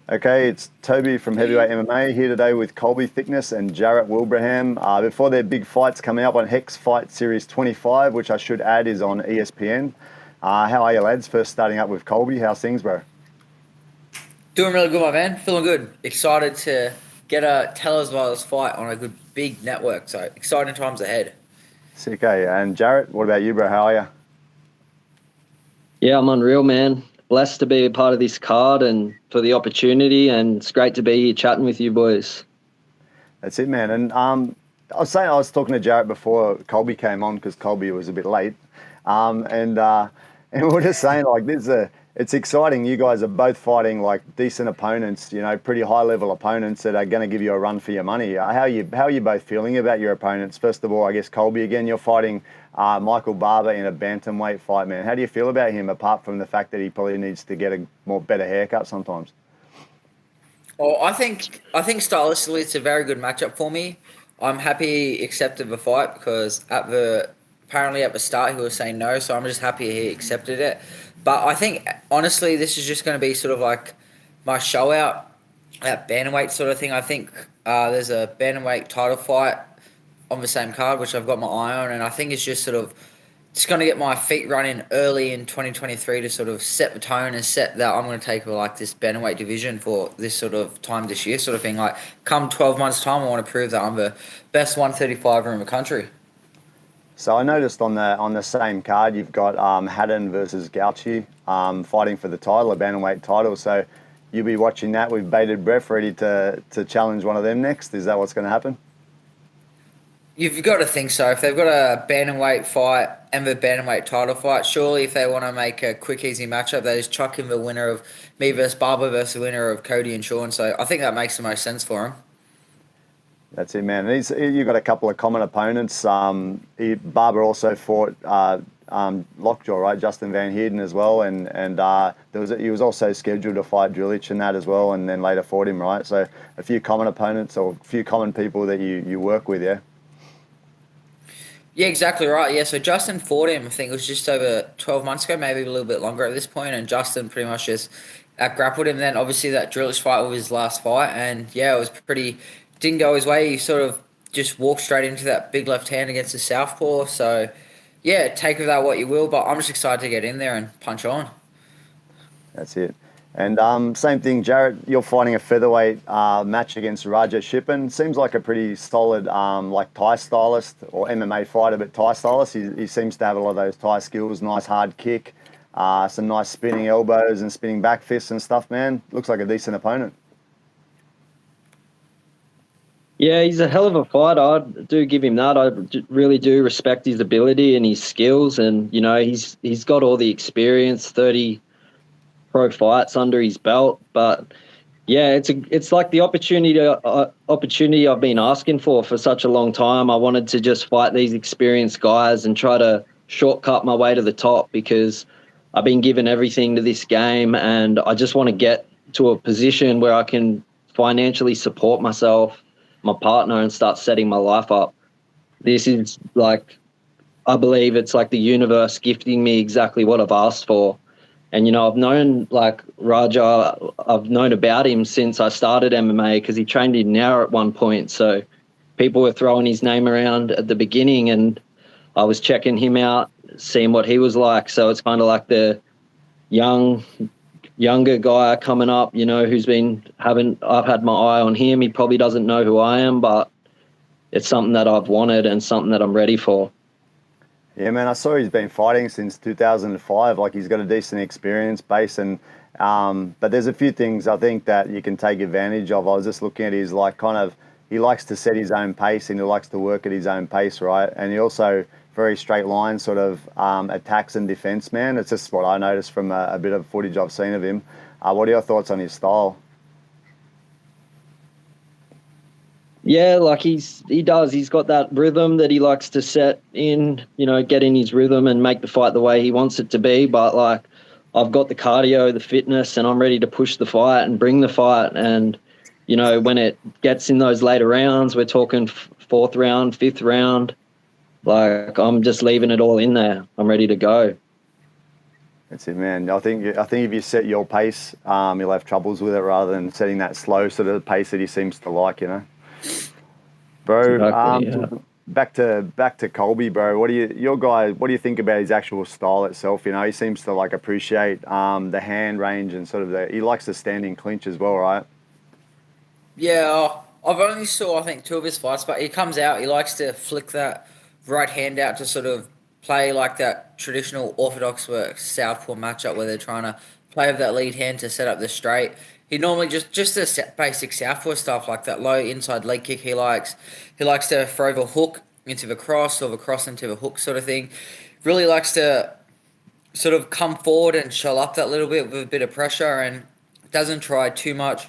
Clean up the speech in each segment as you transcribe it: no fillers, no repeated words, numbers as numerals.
Okay, it's Toby from Heavyweight MMA here today with Colby, Thicknesse and Jarrett, Wilbraham. Before their big fights coming up on HEX Fight Series 25, which I should add is on ESPN. How are you, lads? First starting up with Colby. How's things, bro? Doing really good, my man. Feeling good. Excited to get a televised fight on a good big network. So exciting times ahead. Sick, eh? And Jarrett, what about you, bro? How are you? Yeah, I'm unreal, man. Blessed to be a part of this card and for the opportunity, and it's great to be here chatting with you boys. That's it, man. And I was talking to Jarrett before Colby came on because Colby was a bit late, and we're just saying like it's exciting. You guys are both fighting like decent opponents, pretty high level opponents that are going to give you a run for your money. How are you both feeling about your opponents? First of all, I guess Colby, again, you're fighting Michael Barber in a bantamweight fight, man. How do you feel about him apart from the fact that he probably needs to get a better haircut sometimes? Well, I think stylistically it's a very good matchup for me. I'm happy he accepted the fight because apparently at the start he was saying no, so I'm just happy he accepted it. But I think honestly this is just going to be sort of like my show out at bantamweight sort of thing. I think there's a bantamweight title fight on the same card which I've got my eye on, and I think it's just going to get my feet running early in 2023 to sort of set the tone and set that I'm going to take like this bantamweight division for this sort of time this year sort of thing. Like come 12 months time, I want to prove that I'm the best 135er in the country. So I noticed on the same card you've got Haddon versus Gauchi fighting for the title, a bantamweight title. So you'll be watching that with bated breath, ready to challenge one of them next. Is that what's going to happen? You've got to think so. If they've got a bantamweight fight and the bantamweight title fight, surely if they want to make a quick, easy matchup, they just chuck in the winner of me versus Barber versus the winner of Cody and Sean. So I think that makes the most sense for him. That's it, man. You've got a couple of common opponents. Barber also fought Lockjaw, right? Justin Van Heerden as well, and he was also scheduled to fight Drulich in that as well, and then later fought him, right? So a few common opponents or a few common people that you work with, yeah. Yeah, exactly right. Yeah, so Justin fought him, I think it was just over 12 months ago, maybe a little bit longer at this point, and Justin pretty much just grappled him. Then obviously that Drillish fight was his last fight, and yeah, it was didn't go his way. He sort of just walked straight into that big left hand against the southpaw. So yeah, take of that what you will, but I'm just excited to get in there and punch on. That's it. And same thing, Jarrett, you're fighting a featherweight match against Raja Shippen. Seems like a pretty solid like Thai stylist or MMA fighter, but Thai stylist. He seems to have a lot of those Thai skills, nice hard kick, some nice spinning elbows and spinning back fists and stuff, man. Looks like a decent opponent. Yeah, he's a hell of a fighter. I do give him that. I really do respect his ability and his skills, and he's got all the experience, 30 pro fights under his belt. But yeah, it's like the opportunity I've been asking for such a long time. I wanted to just fight these experienced guys and try to shortcut my way to the top because I've been given everything to this game, and I just want to get to a position where I can financially support myself, my partner, and start setting my life up. This is like, I believe it's like the universe gifting me exactly what I've asked for. And, I've known like Raja, I've known about him since I started MMA because he trained in Nowra at one point. So people were throwing his name around at the beginning and I was checking him out, seeing what he was like. So it's kind of like the younger guy coming up, who's I've had my eye on him. He probably doesn't know who I am, but it's something that I've wanted and something that I'm ready for. Yeah, man, I saw he's been fighting since 2005. Like he's got a decent experience base, and but there's a few things I think that you can take advantage of. I was just looking at his he likes to set his own pace and he likes to work at his own pace, right? And he also very straight line sort of attacks and defense, man. It's just what I noticed from a bit of footage I've seen of him. What are your thoughts on his style? Yeah, like he's got that rhythm that he likes to set in, get in his rhythm and make the fight the way he wants it to be. But like, I've got the cardio, the fitness, and I'm ready to push the fight and bring the fight. And, when it gets in those later rounds, we're talking fourth round, fifth round, like I'm just leaving it all in there. I'm ready to go. That's it, man. I think if you set your pace, you'll have troubles with it rather than setting that slow sort of pace that he seems to like, you know. Bro, Exactly, yeah. back to Colby, bro. What do you think about his actual style itself? You know, he seems to like appreciate the hand range and sort of he likes to stand in clinch as well, right? Yeah, I've only saw I think two of his fights, but he comes out. He likes to flick that right hand out to sort of play like that traditional orthodox work southpaw matchup where they're trying to play with that lead hand to set up the straight. He normally just the basic southpaw stuff like that low inside leg kick. He likes to throw the hook into the cross or the cross into the hook sort of thing. Really likes to sort of come forward and shell up that little bit with a bit of pressure and doesn't try too much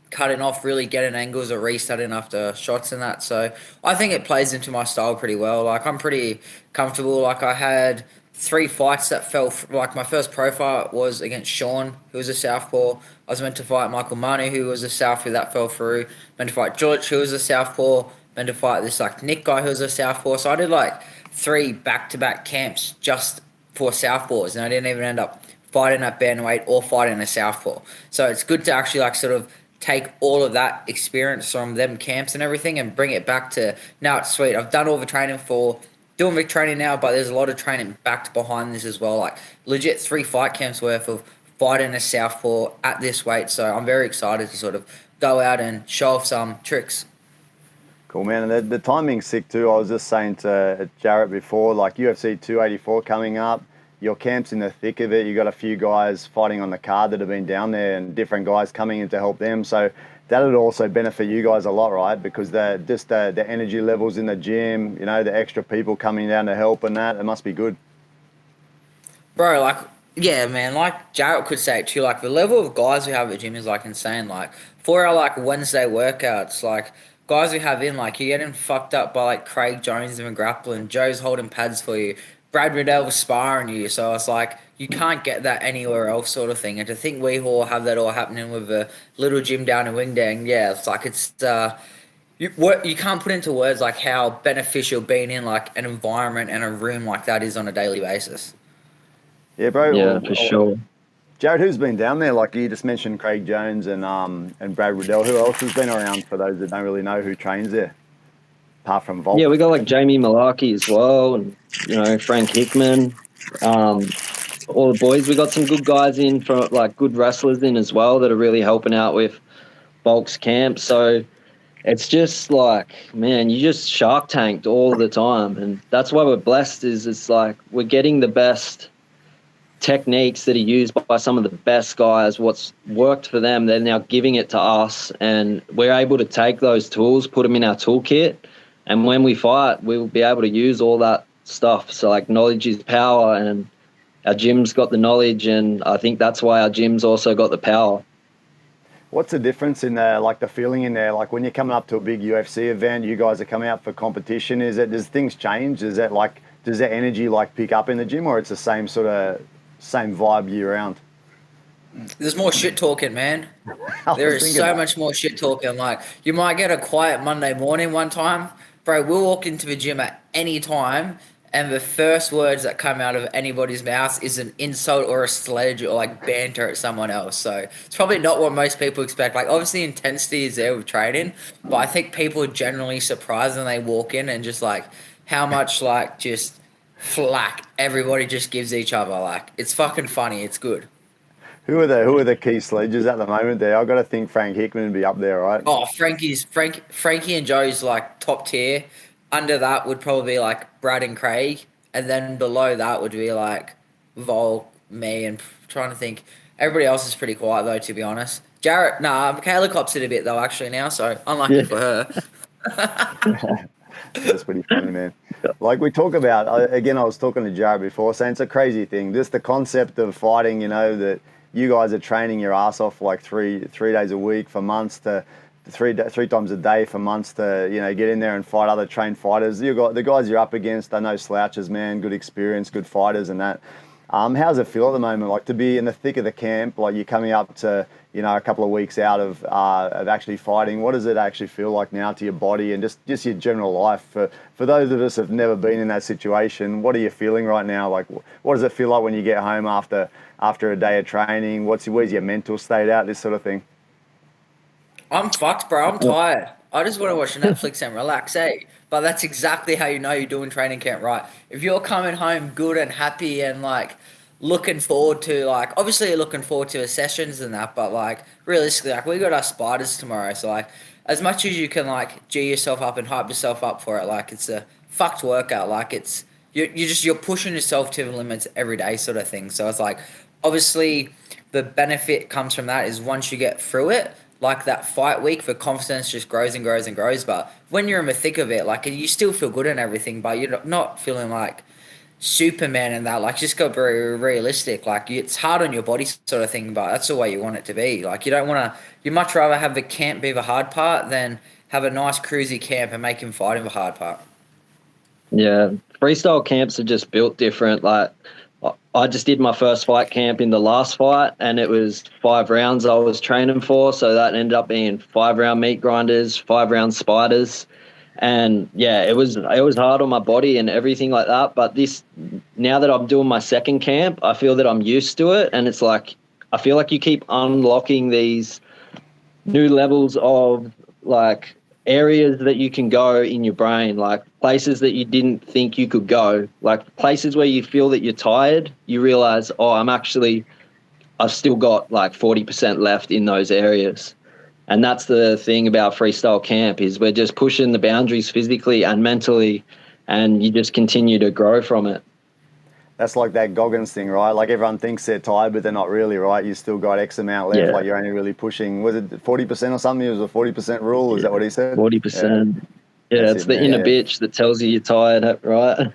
cutting off, really getting angles or restarting after shots and that. So I think it plays into my style pretty well. Like I'm pretty comfortable. Like I had 3 fights that fell. Like my first pro fight was against Sean, who was a southpaw. I was meant to fight Michael Barber, who was a southpaw that fell through. Meant to fight George, who was a southpaw. Meant to fight this like Nick guy who was a southpaw. So I did like 3 back-to-back camps just for southpaws, and I didn't even end up fighting at bantamweight or fighting a southpaw. So it's good to actually like sort of take all of that experience from them camps and everything and bring it back to now. It's sweet. I've done all the training for doing big training now, but there's a lot of training backed behind this as well. Like legit 3 fight camps worth of fighting a southpaw at this weight. So I'm very excited to sort of go out and show off some tricks. Cool, man. And the timing's sick too. I was just saying to Jarrett before, like UFC 284 coming up. Your camp's in the thick of it. You got a few guys fighting on the card that have been down there, and different guys coming in to help them. So that would also benefit you guys a lot, right? Because the energy levels in the gym, you know, the extra people coming down to help and that, it must be good. Bro, like, yeah, man, like Jarrett could say it too. Like, the level of guys we have at the gym is like insane. Like, for our like Wednesday workouts, like, guys we have in, like, you're getting fucked up by like Craig Jones and grappling. Joe's holding pads for you. Brad Riddell was sparring you. So it's like, you can't get that anywhere else, sort of thing. And to think we all have that all happening with a little gym down in Wingdang, yeah, it's like, you can't put into words like how beneficial being in like an environment and a room like that is on a daily basis. Yeah, bro. Yeah, for sure. Jarrett, who's been down there? Like you just mentioned Craig Jones and Brad Riddell. Who else has been around for those that don't really know who trains there? Apart from Volk. Yeah, we got like Jamie Malarkey as well, and you know Frank Hickman, all the boys. We got some good guys in from like good wrestlers in as well that are really helping out with Volk's camp. So it's just like, man, you just Shark Tanked all the time, and that's why we're blessed. Is it's like we're getting the best techniques that are used by some of the best guys. What's worked for them, they're now giving it to us, and we're able to take those tools, put them in our toolkit. And when we fight, we'll be able to use all that stuff. So, like, knowledge is power, and our gym's got the knowledge, and I think that's why our gym's also got the power. What's the difference in the feeling in there? Like when you're coming up to a big UFC event, you guys are coming out for competition. Does things change? Does that energy like pick up in the gym, or it's the same vibe year round? There's more shit talking, man. There is so much more shit talking. Like, you might get a quiet Monday morning one time. Bro, we'll walk into the gym at any time, and the first words that come out of anybody's mouth is an insult or a sledge or like banter at someone else. So it's probably not what most people expect. Like, obviously intensity is there with training, but I think people are generally surprised when they walk in and just like how much like just flack everybody just gives each other. Like, it's fucking funny. It's good. Who are the key sledges at the moment there? I've got to think Frank Hickman would be up there, right? Oh, Frankie and Joe's like top tier. Under that would probably be like Brad and Craig, and then below that would be like Volk, me, and trying to think. Everybody else is pretty quiet though, to be honest. Jarrett, Michaela cops it a bit though actually now, so unlucky for her. That's pretty funny, man. Like we talk about, again, I was talking to Jarrett before, saying it's a crazy thing. Just the concept of fighting, you know, that you guys are training your ass off like three days a week for months to three times a day for months to, you know, get in there and fight other trained fighters. You got the guys you're up against, they're no slouches, man. Good experience, good fighters and that. How's it feel at the moment? Like to be in the thick of the camp, like you're coming up to, a couple of weeks out of actually fighting. What does it actually feel like now to your body and just your general life? For those of us who've never been in that situation, what are you feeling right now? Like, what does it feel like when you get home after a day of training? Where's your mental state at? This sort of thing. I'm fucked, bro. I'm tired. I just want to watch Netflix and relax, eh? But that's exactly how you know you're doing training camp right. If you're coming home good and happy and like looking forward to obviously you're looking forward to the sessions and that, but like realistically, like we got our spiders tomorrow, so like as much as you can like G yourself up and hype yourself up for it, like it's a fucked workout. Like it's you're pushing yourself to the limits every day, sort of thing. So it's like obviously the benefit comes from that is once you get through it, like that fight week, the confidence just grows and grows and grows. But when you're in the thick of it, like you still feel good and everything, but you're not feeling like Superman and that. Like just go very realistic. Like it's hard on your body, sort of thing, but that's the way you want it to be. Like you don't want to. You much rather have the camp be the hard part than have a nice cruisy camp and make him fight in the hard part. Yeah, freestyle camps are just built different. Like I just did my first fight camp in the last fight, and it was 5 rounds I was training for. So that ended up being 5-round meat grinders, 5-round spiders, and yeah, it was hard on my body and everything like that. But now that I'm doing my second camp, I feel that I'm used to it, and it's like I feel like you keep unlocking these new levels of like areas that you can go in your brain, like places that you didn't think you could go, like places where you feel that you're tired, you realize, I've still got like 40% left in those areas. And that's the thing about freestyle camp is we're just pushing the boundaries physically and mentally, and you just continue to grow from it. That's like that Goggins thing, right? Like everyone thinks they're tired, but they're not really, right? You still got X amount left. Yeah. Like you're only really pushing. Was it 40% or something? It was a 40% rule. Is that what he said? 40%. Yeah, That's it's it, the man. inner bitch that tells you you're tired, right?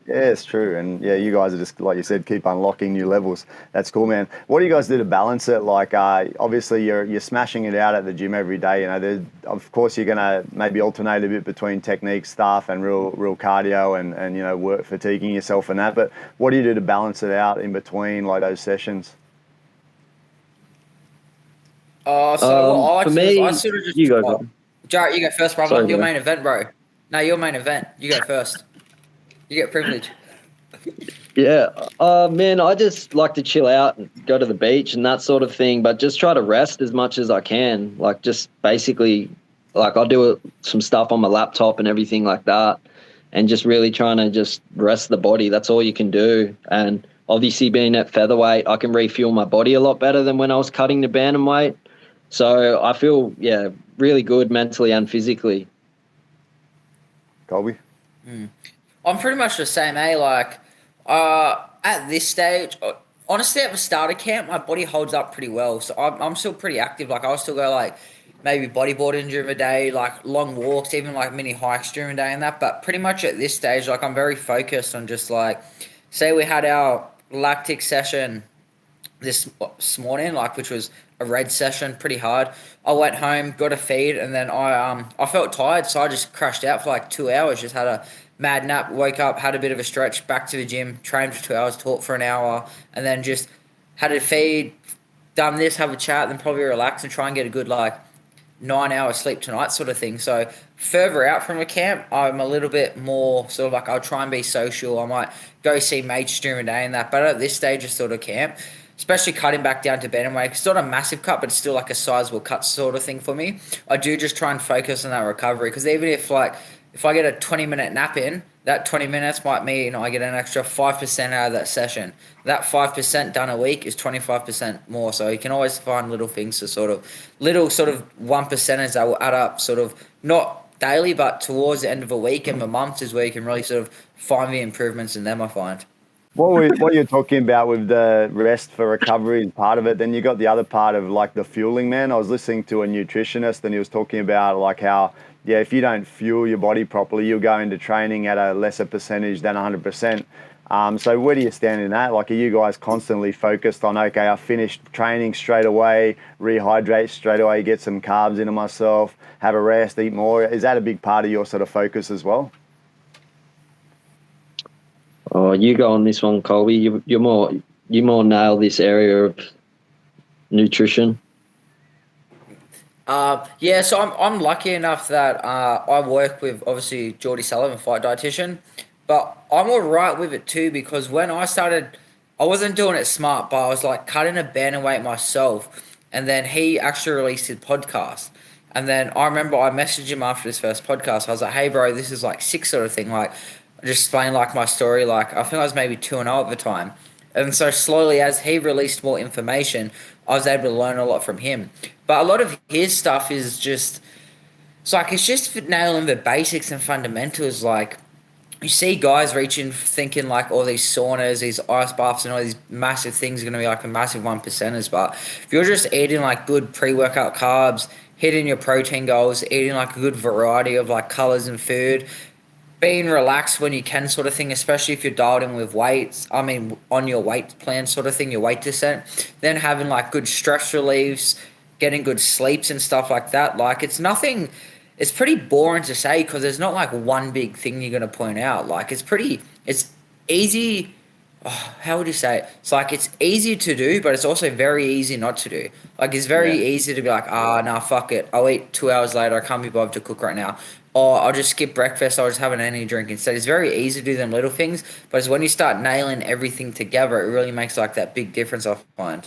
Yeah, it's true. And yeah, you guys are just, like you said, keep unlocking new levels. That's cool, man. What do you guys do to balance it? Like, obviously you're smashing it out at the gym every day. Of course you're going to maybe alternate a bit between technique stuff and real cardio and work fatiguing yourself and that. But what do you do to balance it out in between like those sessions? For me, I sort of just you go. Jarrett, you go first, brother. Sorry, your bro. main event, bro. No, your main event. You go first. You get privilege. Yeah, man, I just like to chill out and go to the beach and that sort of thing, but just try to rest as much as I can. Like just basically, like I'll do some stuff on my laptop and everything like that, and just really trying to just rest the body. That's all you can do. And obviously being at featherweight, I can refuel my body a lot better than when I was cutting to bantamweight. So I feel, really good mentally and physically. Colby? I'm pretty much the same, eh? Like, at this stage, honestly, at the start of camp, my body holds up pretty well. So I'm still pretty active. Like, I'll still go, like, maybe bodyboarding during the day, like, long walks, even, like, mini hikes during the day and that. But pretty much at this stage, like, I'm very focused on just, like, say we had our lactic session this morning, like, which was a red session, pretty hard. I went home, got a feed, and then I felt tired, so I just crashed out for like 2 hours. Just had a mad nap, woke up, had a bit of a stretch, back to the gym, trained for 2 hours, taught for an hour, and then just had a feed, done this, have a chat, then probably relax and try and get a good like 9 hours sleep tonight, sort of thing. So further out from a camp, I'm a little bit more sort of like I'll try and be social. I might go see mates during the day and that, but at this stage of sort of camp, especially cutting back down to bantamweight, it's not a massive cut, but it's still like a sizable cut sort of thing for me. I do just try and focus on that recovery, because even if I get a 20-minute nap in, that 20 minutes might mean I get an extra 5% out of that session. That 5% done a week is 25% more. So you can always find little things to sort of 1%ers that will add up, sort of not daily, but towards the end of a week and the month is where you can really sort of find the improvements in them, I find. What you're talking about with the rest for recovery is part of it. Then you got the other part of like the fueling, man. I was listening to a nutritionist and he was talking about like how, if you don't fuel your body properly, you'll go into training at a lesser percentage than 100%. So where do you stand in that? Like, are you guys constantly focused on, okay, I finished training straight away, rehydrate straight away, get some carbs into myself, have a rest, eat more? Is that a big part of your sort of focus as well? Oh, you go on this one, Colby. You more nail this area of nutrition. Yeah, so I'm lucky enough that I work with obviously Geordie Sullivan, fight dietitian, but I'm all right with it too because when I started, I wasn't doing it smart, but I was like cutting a bantamweight myself, and then he actually released his podcast, and then I remember I messaged him after his first podcast. I was like, "Hey, bro, this is like sick sort of thing." Like, I just explained like my story. Like, I think I was maybe 2-0 at the time, and so slowly as he released more information, I was able to learn a lot from him. But a lot of his stuff is just, it's just nailing the basics and fundamentals. Like, you see guys reaching, thinking like all these saunas, these ice baths, and all these massive things are going to be like a massive 1%ers. But if you're just eating like good pre workout carbs, hitting your protein goals, eating like a good variety of like colors and food, being relaxed when you can sort of thing, especially if you're dialed in with weights, on your weight plan sort of thing, your weight descent, then having like good stress reliefs, getting good sleeps and stuff like that. Like, it's pretty boring to say because there's not like one big thing you're going to point out. Like, it's easy. Oh, how would you say it? It's like it's easy to do, but it's also very easy not to do. Like, it's very easy to be like, nah, fuck it. I'll eat 2 hours later. I can't be bothered to cook right now. Or I'll just skip breakfast. I'll just have an energy drink instead. It's very easy to do them little things, but it's when you start nailing everything together, it really makes like that big difference, I find.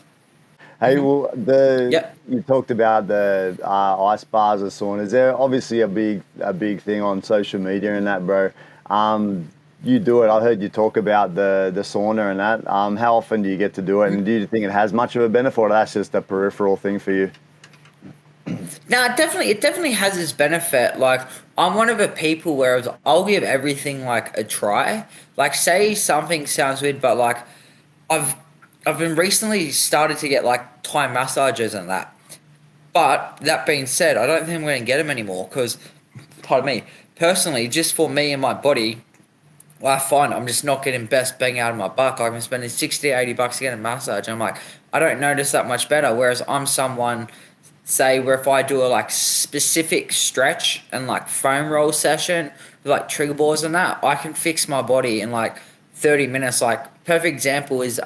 Hey, well, Yep. you talked about the ice bars or saunas. They're obviously a big thing on social media and that, bro. You do it. I heard you talk about the sauna and that. How often do you get to do it, and do you think it has much of a benefit, or that's just a peripheral thing for you? No, it definitely has its benefit. Like, I'm one of the people where I'll give everything like a try. Like, say something sounds weird, but like I've I've been recently started to get like Thai massages and that. But that being said, I don't think I'm going to get them anymore because, pardon me, personally, just for me and my body, well, I find I'm just not getting best bang out of my buck. Like, I'm spending 60, $80 to get a massage. And I'm like, I don't notice that much better. Whereas I'm someone, say, where if I do a like specific stretch and like foam roll session with like trigger balls and that, I can fix my body in like 30 minutes. Like, perfect example is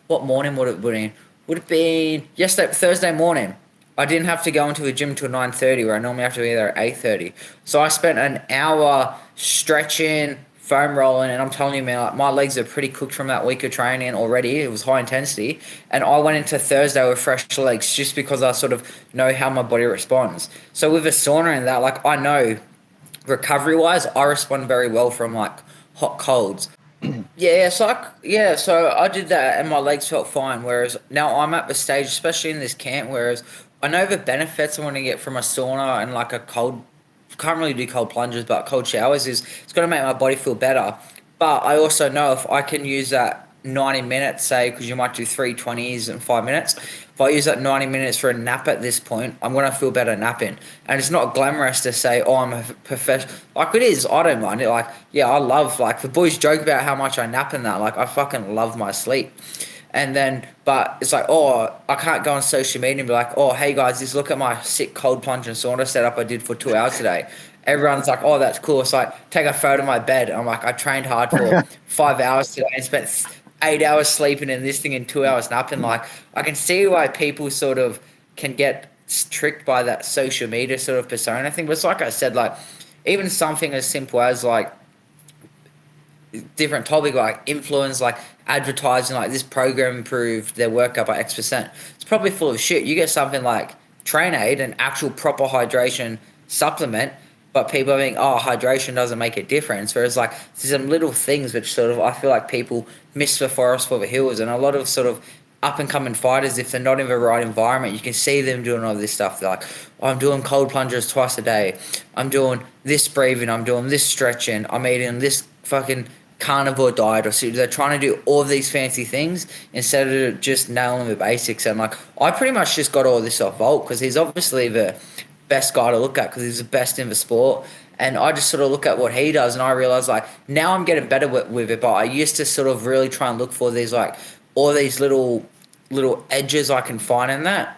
what morning would it been? Would it be yesterday, Thursday morning? I didn't have to go into the gym till 9:30, where I normally have to be there at 8:30. So I spent an hour stretching, foam rolling, and I'm telling you, man, like, my legs are pretty cooked from that week of training already. It was high intensity, and I went into Thursday with fresh legs just because I sort of know how my body responds. So with a sauna and that, like, I know recovery wise, I respond very well from like hot colds. So I did that and my legs felt fine. Whereas now I'm at the stage, especially in this camp, whereas I know the benefits I want to get from a sauna and like a cold, can't really do cold plunges, but cold showers is it's going to make my body feel better. But I also know if I can use that 90 minutes, say, because you might do 3 20s in 5 minutes. If I use that 90 minutes for a nap at this point, I'm going to feel better napping. And it's not glamorous to say, oh, I'm a professional. Like, it is. I don't mind it. Like, yeah, I love, like, the boys joke about how much I nap in that. Like, I fucking love my sleep. And then, but it's like, oh, I can't go on social media and be like, oh, hey guys, just look at my sick cold plunge and sauna setup I did for 2 hours today. Everyone's like, oh, that's cool. It's like, take a photo of my bed. I'm like, I trained hard for 5 hours today and spent 8 hours sleeping and this thing in 2 hours napping. Like, I can see why people sort of can get tricked by that social media sort of persona thing. But it's like I said, like, even something as simple as like different topic like influence, like advertising, like this program improved their workout by X%. It's probably full of shit. You get something like Train Aid, an actual proper hydration supplement, but people think, oh, hydration doesn't make a difference. Whereas like there's some little things which sort of I feel like people miss the forest for the hills, and a lot of sort of up and coming fighters, if they're not in the right environment, you can see them doing all this stuff. They're like, oh, I'm doing cold plunges twice a day. I'm doing this breathing. I'm doing this stretching. I'm eating this fucking carnivore diet, or so they're trying to do all these fancy things instead of just nailing the basics. And like, I pretty much just got all this off Volt because he's obviously the best guy to look at because he's the best in the sport. And I just sort of look at what he does and I realize like now I'm getting better with it, but I used to sort of really try and look for these like all these little edges I can find in that.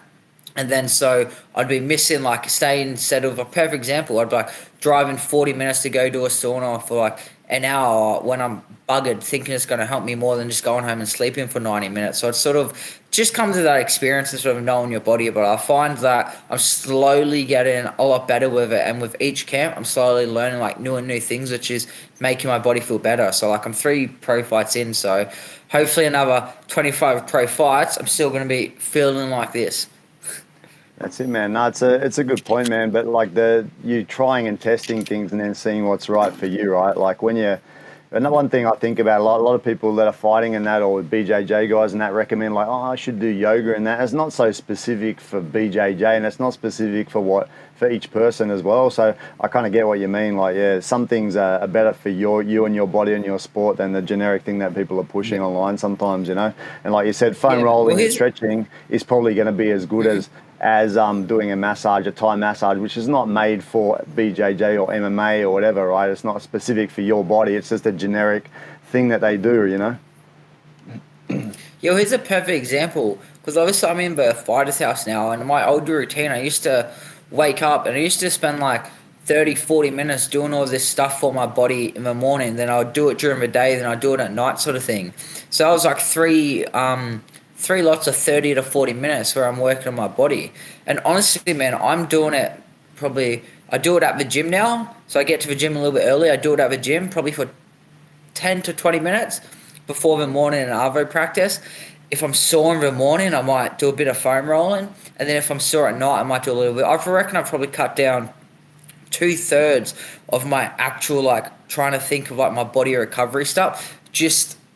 And then so I'd be missing, like, say, instead of a perfect example, I'd be like driving 40 minutes to go to a sauna for like an hour when I'm buggered, thinking it's going to help me more than just going home and sleeping for 90 minutes. So it sort of just comes with that experience and sort of knowing your body. But I find that I'm slowly getting a lot better with it. And with each camp, I'm slowly learning like new and new things, which is making my body feel better. So like I'm 3 pro fights in. So hopefully another 25 pro fights, I'm still going to be feeling like this. That's it, man. No, it's a good point, man. But like you trying and testing things and then seeing what's right for you, right? Like and one thing I think about a lot of people that are fighting and that, or BJJ guys and that, recommend like, oh, I should do yoga and that. It's not so specific for BJJ, and it's not specific for each person as well. So I kind of get what you mean. Like, yeah, some things are better for you and your body and your sport than the generic thing that people are pushing online sometimes, you know. And like you said, foam rolling and stretching is probably going to be as good as doing a Thai massage, which is not made for BJJ or MMA or whatever, right? It's not specific for your body. It's just a generic thing that they do, you know? Yo, here's a perfect example, because obviously I'm in the fighter's house now, and my old routine, I used to wake up and I used to spend like 30, 40 minutes doing all this stuff for my body in the morning, then I would do it during the day, then I'd do it at night sort of thing. So I was like three lots of 30 to 40 minutes where I'm working on my body. And honestly, man, I'm doing it I do it at the gym now. So I get to the gym a little bit early. I do it at the gym probably for 10 to 20 minutes before the morning and Arvo practice. If I'm sore in the morning, I might do a bit of foam rolling. And then if I'm sore at night, I might do a little bit. I reckon I've probably cut down 2/3 of my actual, like, trying to think of, like, my body recovery stuff.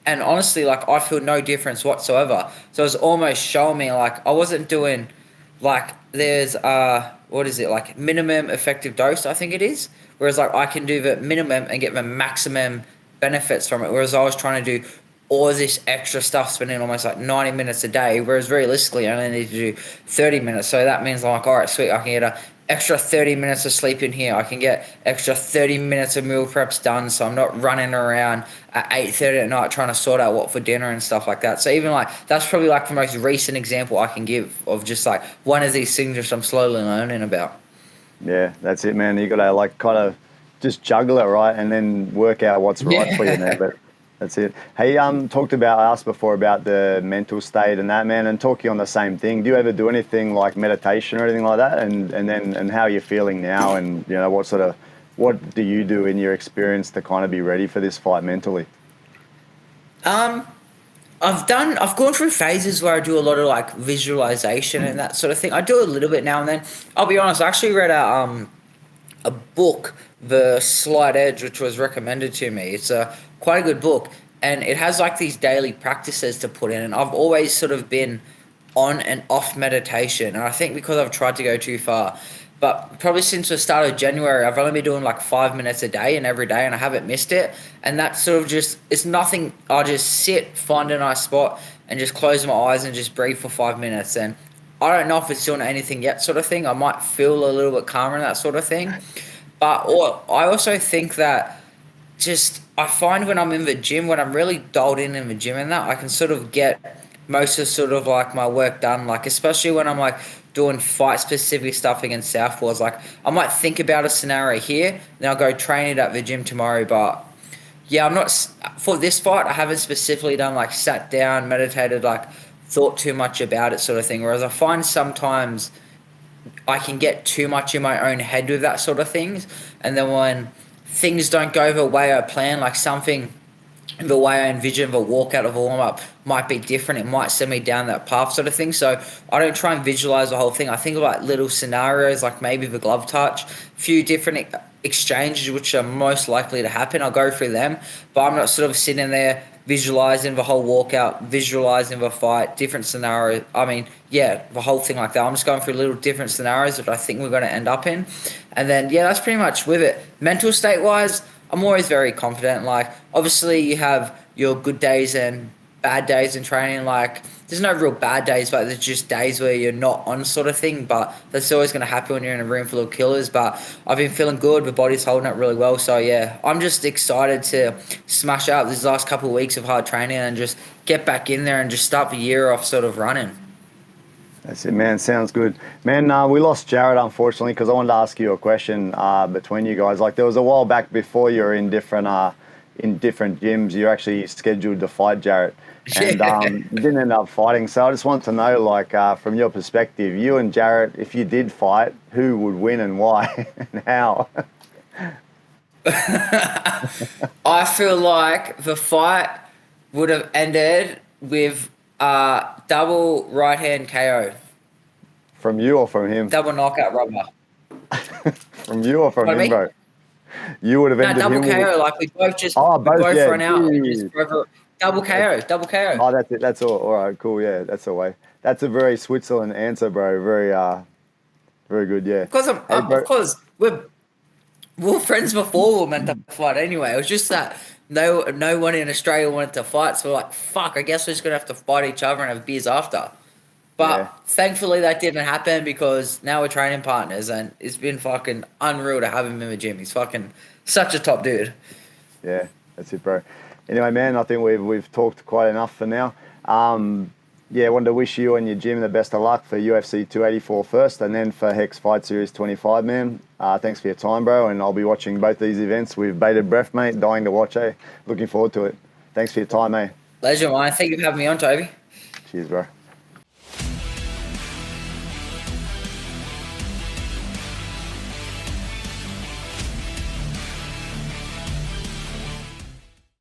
And honestly, like, I feel no difference whatsoever. So it's almost showing me, like, I wasn't doing, like, there's, like, minimum effective dose, I think it is. Whereas, like, I can do the minimum and get the maximum benefits from it. Whereas I was trying to do all this extra stuff, spending almost, like, 90 minutes a day. Whereas realistically, I only need to do 30 minutes. So that means, like, all right, sweet, I can get a extra 30 minutes of sleep in here. I can get extra 30 minutes of meal preps done, so I'm not running around at 8:30 at night trying to sort out what for dinner and stuff like that. So even like that's probably like the most recent example I can give of just like one of these things which I'm slowly learning about. Yeah, that's it, man. You got to like kind of just juggle it, right, and then work out what's right for you, man. But that's it. Hey, I asked before about the mental state and that, man, and talking on the same thing. Do you ever do anything like meditation or anything like that? And how are you feeling now? And, you know, what do you do in your experience to kind of be ready for this fight mentally? I've gone through phases where I do a lot of like visualization and that sort of thing. I do a little bit now and then. I'll be honest, I actually read a book, The Slight Edge, which was recommended to me. It's quite a good book, and it has like these daily practices to put in, and I've always sort of been on and off meditation, and I think because I've tried to go too far, but probably since the start of January, I've only been doing like 5 minutes a day and every day, and I haven't missed it, and that's sort of just, it's nothing, I just sit, find a nice spot, and just close my eyes and just breathe for 5 minutes, and I don't know if it's doing anything yet sort of thing. I might feel a little bit calmer and that sort of thing. But I also think that I find when I'm in the gym, when I'm really dialed in the gym and that, I can sort of get most of sort of like my work done. Like, especially when I'm like doing fight specific stuff against Southpaws. Like, I might think about a scenario here, then I'll go train it at the gym tomorrow. But yeah, I'm not, for this fight, I haven't specifically done like sat down, meditated, like thought too much about it sort of thing. Whereas I find sometimes I can get too much in my own head with that sort of things. And then when things don't go the way I plan, like something the way I envision the walkout of a warm-up might be different. It might send me down that path sort of thing. So I don't try and visualize the whole thing. I think about little scenarios, like maybe the glove touch, a few different exchanges which are most likely to happen. I'll go through them, but I'm not sort of sitting there visualizing the whole walkout, visualizing the fight, different scenarios. I mean, yeah, the whole thing like that. I'm just going through little different scenarios that I think we're going to end up in. And then, yeah, that's pretty much with it. Mental state-wise, I'm always very confident. Like, obviously, you have your good days and bad days in training. Like, there's no real bad days, but there's just days where you're not on sort of thing. But that's always going to happen when you're in a room full of killers. But I've been feeling good. The body's holding up really well. So, yeah, I'm just excited to smash out these last couple of weeks of hard training and just get back in there and just start the year off sort of running. That's it, man. Sounds good. Man, we lost Jarrett, unfortunately, because I wanted to ask you a question between you guys. Like, there was a while back before you were in different in different gyms. You're actually scheduled to fight Jarrett, and you didn't end up fighting. So I just want to know, like, from your perspective, you and Jarrett, if you did fight, who would win and why and how? I feel like the fight would have ended with double right hand KO. From you or from him? Double knockout rubber. From you or from What, him, me? bro? You would have ended double him KO. with... Like we both just both run out and Jeez. just double KO. Double KO. Oh, that's it. That's all right. Cool. Yeah, that's the way. That's a very Switzerland answer, bro. Very good. Yeah. Because we were friends before we were meant to fight anyway. It was just that no one in Australia wanted to fight, so we're like, fuck, I guess we're just gonna have to fight each other and have beers after. But thankfully that didn't happen because now we're training partners and it's been fucking unreal to have him in the gym. He's fucking such a top dude. Yeah, that's it, bro. Anyway, man, I think we've talked quite enough for now. I wanted to wish you and your gym the best of luck for UFC 284 first, and then for HEX Fight Series 25, man. Thanks for your time, bro, and I'll be watching both these events with bated breath, mate. Dying to watch, eh? Looking forward to it. Thanks for your time, eh? Pleasure, mine. Thank you for having me on, Toby. Cheers, bro.